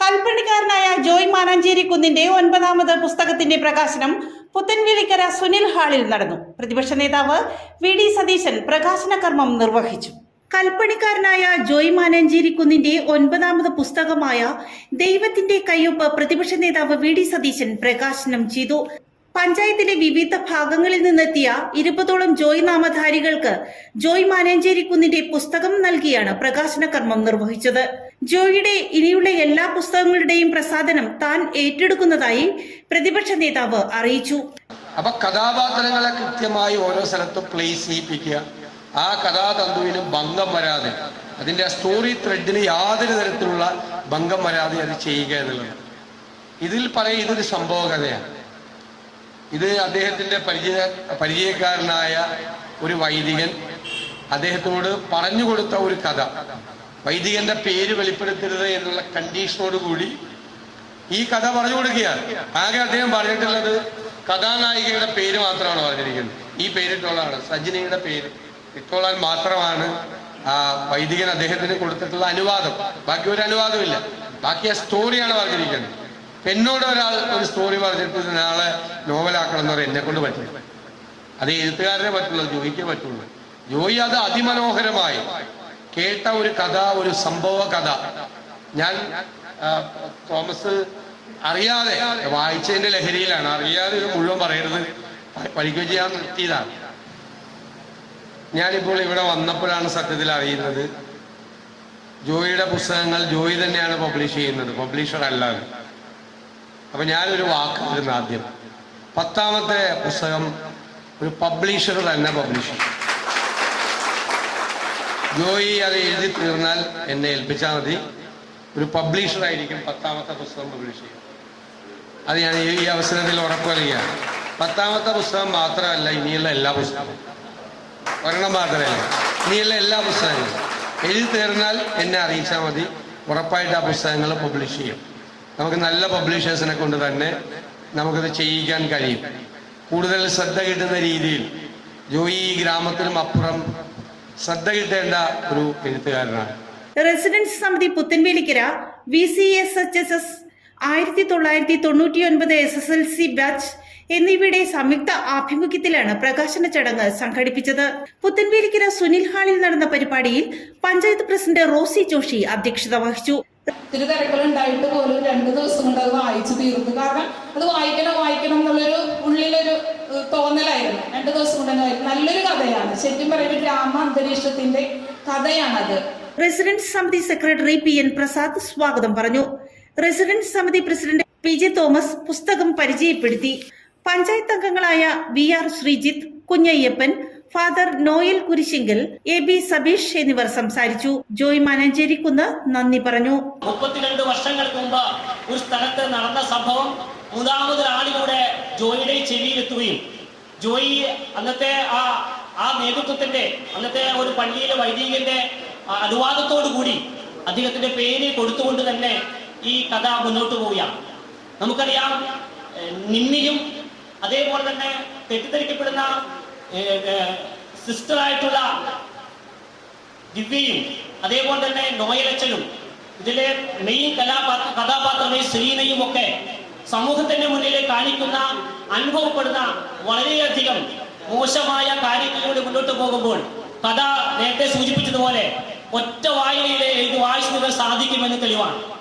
കൽപ്പണിക്കാരനായ ജോയ് മാനാഞ്ചേരി കുന്നിന്റെ 9ാമത് പുസ്തകത്തിന്റെ പ്രകാശനം പുത്തൻവേലിക്കര സുനിൽ ഹാളിൽ നടന്നു. പ്രതിപക്ഷ നേതാവ് വി.ഡി. സതീശൻ പ്രകാശന കർമ്മം നിർവഹിച്ചു. കൽപ്പണിക്കാരനായ ജോയ് മാനാഞ്ചേരി കുന്നിന്റെ 9ാമത് പുസ്തകമായ ദൈവത്തിന്റെ കയ്യൊപ്പ് പ്രതിപക്ഷ നേതാവ് വി.ഡി. സതീശൻ പ്രകാശനം ചെയ്തു. പഞ്ചായത്തിലെ വിവിധ ഭാഗങ്ങളിൽ നിന്നെത്തിയ 20ഓളം ജോയ് നാമധാരികൾക്ക് ജോയ് മാനാഞ്ചേരി കുന്നിന്റെ പുസ്തകം നൽകിയാണ് പ്രകാശന കർമ്മം നിർവഹിച്ചത്. ജോയിയുടെ ഇനിയുള്ള എല്ലാ പുസ്തകങ്ങളുടെയും പ്രസാധനം താൻ ഏറ്റെടുക്കുന്നതായി പ്രതിപക്ഷ നേതാവ് അറിയിച്ചു. അപ്പൊ കഥാപാത്രങ്ങളെ കൃത്യമായി ഓരോ സ്ഥലത്തും പ്ലേസ് ചെയ്യിപ്പിക്കുക, ആ കഥാതന്തുവിന് ഭംഗം വരാതെ, അതിന്റെ സ്റ്റോറി ത്രെഡിന് യാതൊരു തരത്തിലുള്ള ഭംഗം വരാതെ അത് ചെയ്യുക എന്നുള്ളത്. ഇതിൽ പറയും ഇതൊരു സംഭവ കഥയാണ്. ഇത് അദ്ദേഹത്തിന്റെ പരിചയക്കാരനായ ഒരു വൈദികൻ അദ്ദേഹത്തിനോട് പറഞ്ഞു കൊടുത്ത ഒരു കഥ. വൈദികന്റെ പേര് വെളിപ്പെടുത്തരുത് എന്നുള്ള കണ്ടീഷനോടുകൂടി ഈ കഥ പറഞ്ഞു കൊടുക്കുകയാണ്. ആകെ അദ്ദേഹം പറഞ്ഞിട്ടുള്ളത് കഥാനായികയുടെ പേര് മാത്രമാണ് പറഞ്ഞിരിക്കുന്നത്. ഈ പേരിട്ടോളാണ് സജിനിയുടെ പേര് ഇട്ടോളാൻ മാത്രമാണ് ആ വൈദികൻ അദ്ദേഹത്തിന് കൊടുത്തിട്ടുള്ള അനുവാദം. ബാക്കി ഒരു അനുവാദമില്ല. ബാക്കി ആ സ്റ്റോറിയാണ് പറഞ്ഞിരിക്കുന്നത്. എന്നോട് ഒരാൾ ഒരു സ്റ്റോറി പറഞ്ഞിട്ട് നാളെ നോവലാക്കണം എന്ന് പറയാൻ എന്നെ കൊണ്ട് പറ്റില്ല. അത് എഴുത്തുകാരനെ പറ്റുള്ളൂ, ജോയിക്കേ പറ്റുള്ളൂ. ജോയി അത് അതിമനോഹരമായി കേട്ട ഒരു കഥ, ഒരു സംഭവ കഥ. ഞാൻ തോമസ് അറിയാതെ വായിച്ചതിന്റെ ലഹരിയിലാണ്, അറിയാതെ ഇത് മുഴുവൻ പറയരുത് പഠിക്കുകയും ചെയ്യാൻ നിർത്തിയതാണ്. ഞാനിപ്പോൾ ഇവിടെ വന്നപ്പോഴാണ് സത്യത്തിൽ അറിയുന്നത് ജോയിയുടെ പുസ്തകങ്ങൾ ജോയി തന്നെയാണ് പബ്ലിഷ് ചെയ്യുന്നത്, പബ്ലിഷർ അല്ലാതെ. അപ്പൊ ഞാനൊരു വാക്ക് ഇരുന്ന് ആദ്യം 10ാമത്തെ പുസ്തകം ഒരു പബ്ലിഷർ തന്നെ പബ്ലിഷ് ചെയ്യും. ജോയി അത് എഴുതി തീർന്നാൽ എന്നെ ഏൽപ്പിച്ചാൽ മതി. ഒരു പബ്ലിഷറായിരിക്കും 10ാമത്തെ പുസ്തകം പബ്ലിഷ് ചെയ്യും. അത് ഞാൻ ഈ അവസരത്തിൽ ഉറപ്പുവരികയാണ്. 10ാമത്തെ പുസ്തകം മാത്രമല്ല, ഇനിയുള്ള എല്ലാ പുസ്തകവും, ഒരെണ്ണം മാത്രമല്ല, ഇനിയുള്ള എല്ലാ പുസ്തകങ്ങളും എഴുതി തീർന്നാൽ എന്നെ അറിയിച്ചാൽ മതി. ഉറപ്പായിട്ട് ആ പുസ്തകങ്ങൾ പബ്ലിഷ് ചെയ്യും. നമുക്ക് നല്ല പബ്ലിഷേഴ്സിനെ കൊണ്ട് തന്നെ നമുക്കത് ചെയ്യിക്കാൻ കഴിയും. കൂടുതൽ ശ്രദ്ധ കിട്ടുന്ന രീതിയിൽ ജോയി ഈ ഗ്രാമത്തിനും അപ്പുറം ശ്രദ്ധ കിട്ടേണ്ട ഒരു എഴുത്തുകാരനാണ്. റെസിഡൻസ് സമിതി പുത്തൻവേലിക്കര VCSHSS 1999 SSLC ബാച്ച് എന്നിവയുടെ സംയുക്ത ആഭിമുഖ്യത്തിലാണ് പ്രകാശന ചടങ്ങ് സംഘടിപ്പിച്ചത്. പുത്തൻവേലിക്കര സുനിൽ ഹാളിൽ നടന്ന പരിപാടിയിൽ പഞ്ചായത്ത് പ്രസിഡന്റ് റോസി ജോഷി അധ്യക്ഷത വഹിച്ചു. ഒത്തിരി തിരക്കുകളുണ്ടായിട്ട് പോലും 2 ദിവസം കൊണ്ട് അത് വായിച്ചു തീർന്നു. കാരണം അത് വായിക്കണം എന്നുള്ളൊരു ഉള്ളിലൊരു തോന്നലായിരുന്നു. 2 ദിവസം കൊണ്ട് തന്നെ നല്ലൊരു കഥയാണ്. ശരിക്കും പറയുമ്പോൾ ഗ്രാമ അന്തരീക്ഷത്തിന്റെ കഥയാണത്. റെസിഡൻസ് സമിതി സെക്രട്ടറി PN പ്രസാദ് സ്വാഗതം പറഞ്ഞു. റെസിഡൻസ് സമിതി പ്രസിഡന്റ് PJ തോമസ് പുസ്തകം പരിചയപ്പെടുത്തി. പഞ്ചായത്ത് അംഗങ്ങളായ VR Sreejith, Kunjayyappan, father Noel Kurisingal, AB Sabeesh എന്നിവർ സംസാരിച്ചു. ജോയ് മാനാഞ്ചേരി കുന്ന് നന്ദി പറഞ്ഞു. 32 വർഷങ്ങൾക്ക് മുമ്പ് ഒരു സ്ഥലത്ത് നടന്ന സംഭവം 3ാമത് ആളിലൂടെ ജോയിയുടെ ചെവിയിലെത്തുകയും ജോയി അന്നത്തെ ആ നേതൃത്വത്തിന്റെ അന്നത്തെ ഒരു പള്ളിയിലെ വൈദികന്റെ അനുവാദത്തോടു കൂടി അദ്ദേഹത്തിന്റെ പേര് കൊടുത്തുകൊണ്ട് തന്നെ ഈ കഥ മുന്നോട്ട് പോവുകയാണ്. നമുക്കറിയാം നിമ്മിയും അതേപോലെ തന്നെ തെറ്റിദ്ധരിക്കപ്പെടുന്ന സിസ്റ്ററായിട്ടുള്ള ദിവ്യയും അതേപോലെ തന്നെ നോയലച്ചനും ഇതിലെ മെയിൻ കഥാപാത്രമായ ശ്രീനയും ഒക്കെ സമൂഹത്തിന്റെ മുന്നിൽ കാണിക്കുന്ന അനുഭവപ്പെടുന്ന വളരെയധികം മോശമായ കാര്യങ്ങളിലൂടെ മുന്നോട്ട് പോകുമ്പോൾ കഥ നേരത്തെ സൂചിപ്പിച്ചതുപോലെ ഒറ്റ വായനയിലെ ഇത് വായിച്ചു സാധിക്കുമെന്ന് തെളിവാണ്.